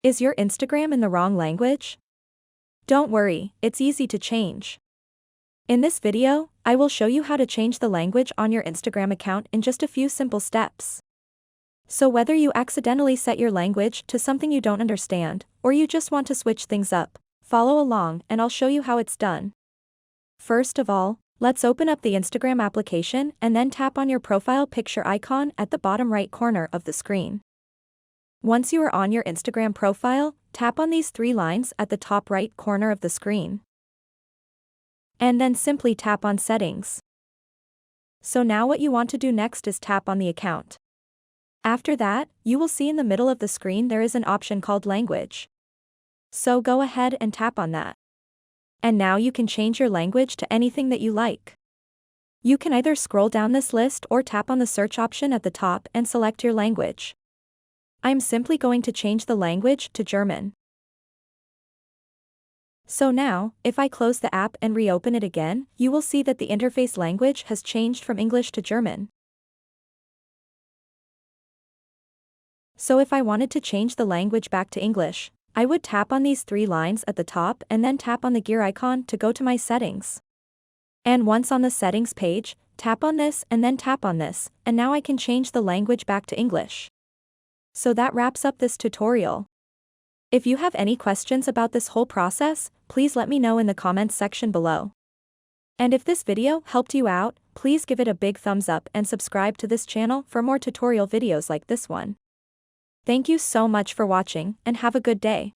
Is your Instagram in the wrong language? Don't worry, it's easy to change. In this video, I will show you how to change the language on your Instagram account in just a few simple steps. So whether you accidentally set your language to something you don't understand, or you just want to switch things up, follow along and I'll show you how it's done. First of all, let's open up the Instagram application and then tap on your profile picture icon at the bottom right corner of the screen. Once you are on your Instagram profile, tap on these three lines at the top right corner of the screen. And then simply tap on Settings. So now what you want to do next is tap on the account. After that, you will see in the middle of the screen there is an option called Language. So go ahead and tap on that. And now you can change your language to anything that you like. You can either scroll down this list or tap on the search option at the top and select your language. I'm simply going to change the language to German. So now, if I close the app and reopen it again, you will see that the interface language has changed from English to German. So if I wanted to change the language back to English, I would tap on these three lines at the top and then tap on the gear icon to go to my settings. And once on the settings page, tap on this and then tap on this, and now I can change the language back to English. So that wraps up this tutorial. If you have any questions about this whole process, please let me know in the comments section below. And if this video helped you out, please give it a big thumbs up and subscribe to this channel for more tutorial videos like this one. Thank you so much for watching and have a good day.